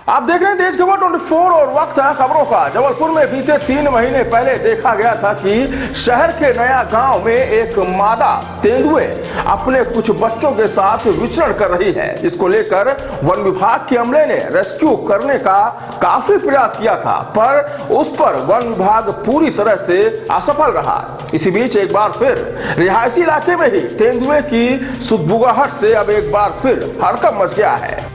आप देख रहे हैं देश खबर 24 और वक्त है खबरों का। जबलपुर में बीते 3 महीने पहले देखा गया था कि शहर के नया गांव में एक मादा तेंदुए अपने कुछ बच्चों के साथ विचरण कर रही है। इसको लेकर वन विभाग के अमले ने रेस्क्यू करने का काफी प्रयास किया था, पर उस पर वन विभाग पूरी तरह से असफल रहा। इसी बीच एक बार फिर रिहायशी इलाके में ही तेंदुए की सुदबुगाहट से अब एक बार फिर हड़कंप मच गया है।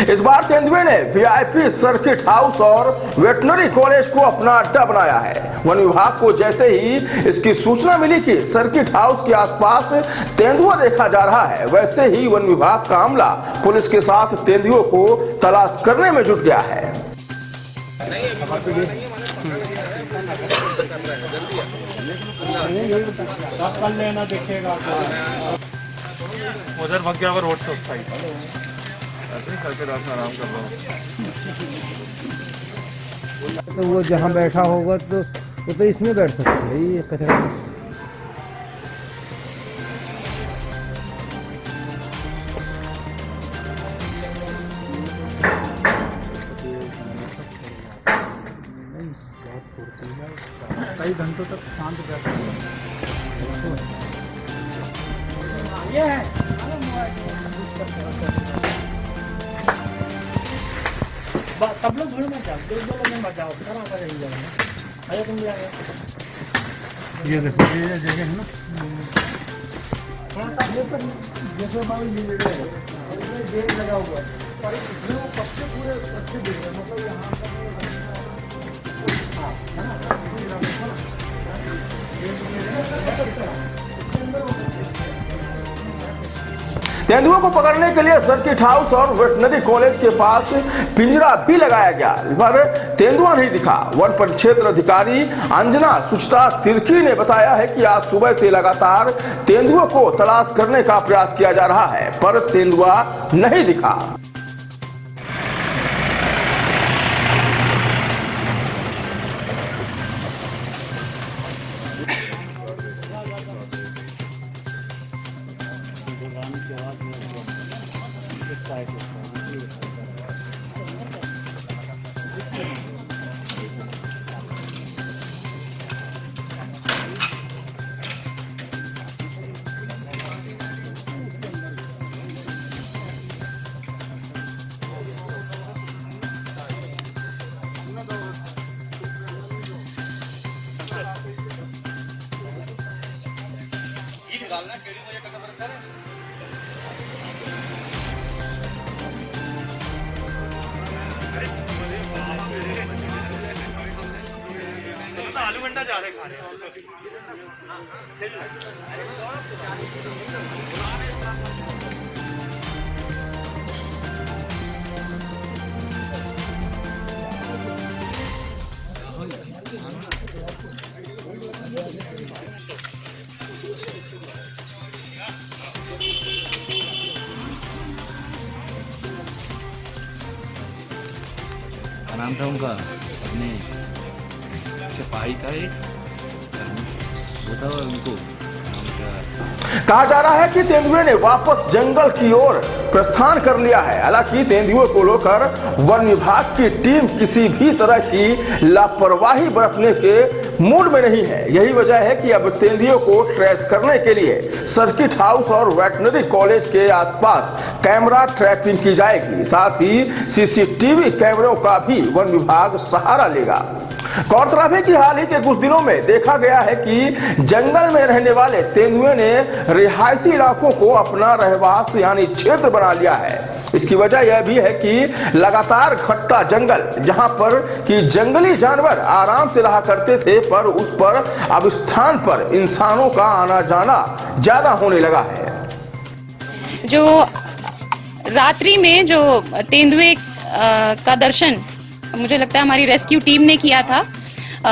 इस बार तेंदुए ने वीआईपी सर्किट हाउस और वेटनरी कॉलेज को अपना अड्डा बनाया है। वन विभाग को जैसे ही इसकी सूचना मिली कि सर्किट हाउस के आसपास तेंदुआ देखा जा रहा है, वैसे ही वन विभाग का अमला पुलिस के साथ तेंदुओं को तलाश करने में जुट गया है। उधर भाग गया रोड से उस साइड करके रात में आराम कर रहा हूँ। तो वो जहाँ बैठा होगा तो इसमें बैठ सकते है। ये कचरा कई घंटों तक शांत बैठा है। सब लोग भीड़ में जाओ, दो लोग में मत जाओ, सारा आ जाएगा। आया तुम भी आ गए। ये देखो ये जगह है ना, थोड़ा सा ये पर जैसे बाबू ये जगह है, ये गेट लगा हुआ है और इसमें वो पत्ते पूरे अच्छे दिख रहे हैं। मतलब यहाँ पर हाँ है ना, तेंदुओं को पकड़ने के लिए सर्किट हाउस और वेटनरी कॉलेज के पास पिंजरा भी लगाया गया, पर तेंदुआ नहीं दिखा। वन परिक्षेत्र अधिकारी अंजना सुचता तिर्की ने बताया है कि आज सुबह से लगातार तेंदुओं को तलाश करने का प्रयास किया जा रहा है, पर तेंदुआ नहीं दिखा। आलू गंडा जा रहे खाने। नाम था उनका अपने सिपाही का एक बताओ उनको। कहा जा रहा है कि तेंदुए ने वापस जंगल की ओर प्रस्थान कर लिया है। हालांकि तेंदुए को लेकर वन विभाग की टीम किसी भी तरह की लापरवाही बरतने के मूड में नहीं है। यही वजह है कि अब तेंदुए को ट्रेस करने के लिए सर्किट हाउस और वेटनरी कॉलेज के आसपास कैमरा ट्रैपिंग की जाएगी। साथ ही सीसीटीवी कैमरों का भी वन विभाग सहारा लेगा। गौरतलब है कि हाल ही के कुछ दिनों में देखा गया है कि जंगल में रहने वाले तेंदुए ने रिहायशी इलाकों को अपना रहवास यानी क्षेत्र बना लिया है। इसकी वजह यह भी है कि लगातार घटता जंगल, जहां पर कि जंगली जानवर आराम से रहा करते थे, पर उस पर अब स्थान पर इंसानों का आना जाना ज्यादा होने लगा है। जो रात्रि में जो तेंदुए का दर्शन मुझे लगता है हमारी रेस्क्यू टीम ने किया था,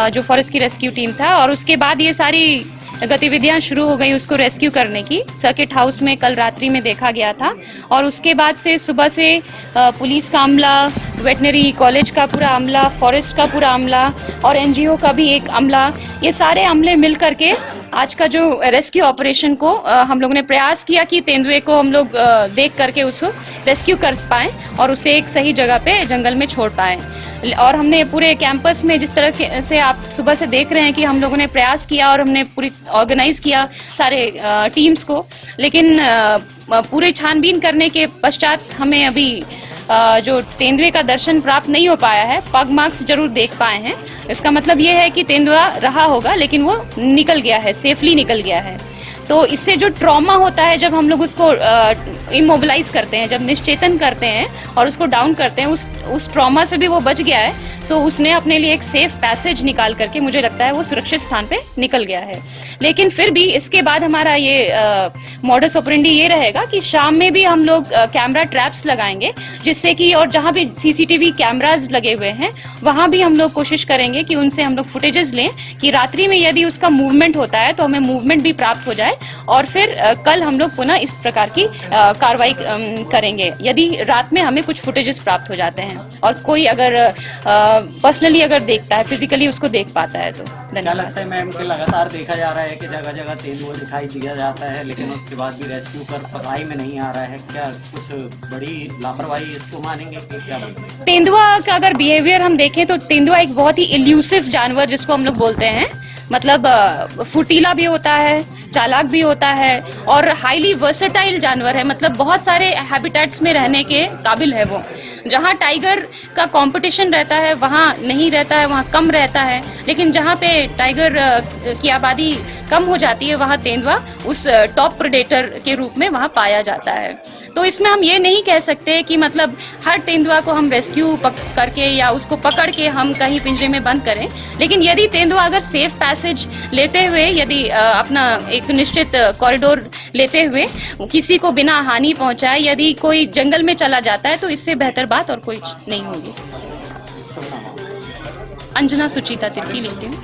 जो फॉरेस्ट की रेस्क्यू टीम था। और उसके बाद ये सारी गतिविधियां शुरू हो गई उसको रेस्क्यू करने की। सर्किट हाउस में कल रात्रि में देखा गया था और उसके बाद से सुबह से पुलिस का अमला, वेटनरी कॉलेज का पूरा अमला, फॉरेस्ट का पूरा अमला और एनजीओ का भी एक अमला, ये सारे अमले मिल करके आज का जो रेस्क्यू ऑपरेशन को हम लोगों ने प्रयास किया कि तेंदुए को हम लोग देख करके उसको रेस्क्यू कर पाएँ और उसे एक सही जगह पे जंगल में छोड़ पाएँ। और हमने पूरे कैंपस में जिस तरह से आप सुबह से देख रहे हैं कि हम लोगों ने प्रयास किया और हमने पूरी ऑर्गेनाइज किया सारे टीम्स को, लेकिन पूरे छानबीन करने के पश्चात हमें अभी जो तेंदुए का दर्शन प्राप्त नहीं हो पाया है। पग मार्क्स जरूर देख पाए हैं। इसका मतलब ये है कि तेंदुआ रहा होगा लेकिन वो निकल गया है, सेफली निकल गया है। तो इससे जो ट्रॉमा होता है जब हम लोग उसको इमोबिलाइज करते हैं, जब निश्चेतन करते हैं और उसको डाउन करते हैं, उस ट्रॉमा से भी वो बच गया है। सो उसने अपने लिए एक सेफ पैसेज निकाल करके मुझे लगता है वो सुरक्षित स्थान पे निकल गया है। लेकिन फिर भी इसके बाद हमारा ये मॉडस ऑपरेंडी ये रहेगा कि शाम में भी हम लोग कैमरा ट्रैप्स लगाएंगे, जिससे कि और जहाँ भी सीसीटीवी कैमराज लगे हुए हैं वहाँ भी हम लोग कोशिश करेंगे कि उनसे हम लोग फुटेजेस लें कि रात्रि में यदि उसका मूवमेंट होता है तो हमें मूवमेंट भी प्राप्त हो जाए और फिर कल हम लोग पुनः इस प्रकार की कार्रवाई करेंगे यदि रात में हमें कुछ फुटेजेस प्राप्त हो जाते हैं और कोई अगर पर्सनली अगर देखता है, फिजिकली उसको देख पाता है तो। क्या लगता है मैम कि लगातार देखा जा रहा है कि जगह जगह तेंदुआ दिखाई दिया जाता है लेकिन उसके बाद भी रेस्क्यू कर पकड़ाई में नहीं आ रहा है, क्या कुछ बड़ी लापरवाही इसको मानेंगे कि क्या मानेंगे? तेंदुआ का अगर बिहेवियर हम देखें तो तेंदुआ एक बहुत ही इल्यूसिव जानवर जिसको हम लोग बोलते हैं, मतलब फुर्तीला भी होता है, चालाक भी होता है और हाईली वर्सेटाइल जानवर है। मतलब बहुत सारे हैबिटेट्स में रहने के काबिल है वो। जहाँ टाइगर का कंपटीशन रहता है वहाँ नहीं रहता है, वहाँ कम रहता है, लेकिन जहाँ पे टाइगर की आबादी कम हो जाती है वहाँ तेंदुआ उस टॉप प्रेडेटर के रूप में वहाँ पाया जाता है। तो इसमें हम ये नहीं कह सकते कि मतलब हर तेंदुआ को हम रेस्क्यू करके या उसको पकड़ के हम कहीं पिंजरे में बंद करें, लेकिन यदि तेंदुआ अगर सेफ पैसेज लेते हुए यदि अपना एक निश्चित कॉरिडोर लेते हुए किसी को बिना हानि पहुंचाए यदि कोई जंगल में चला जाता है तो इससे बेहतर बात और कोई नहीं होगी। अंजना सुचिता तिर्की लिखती हूँ।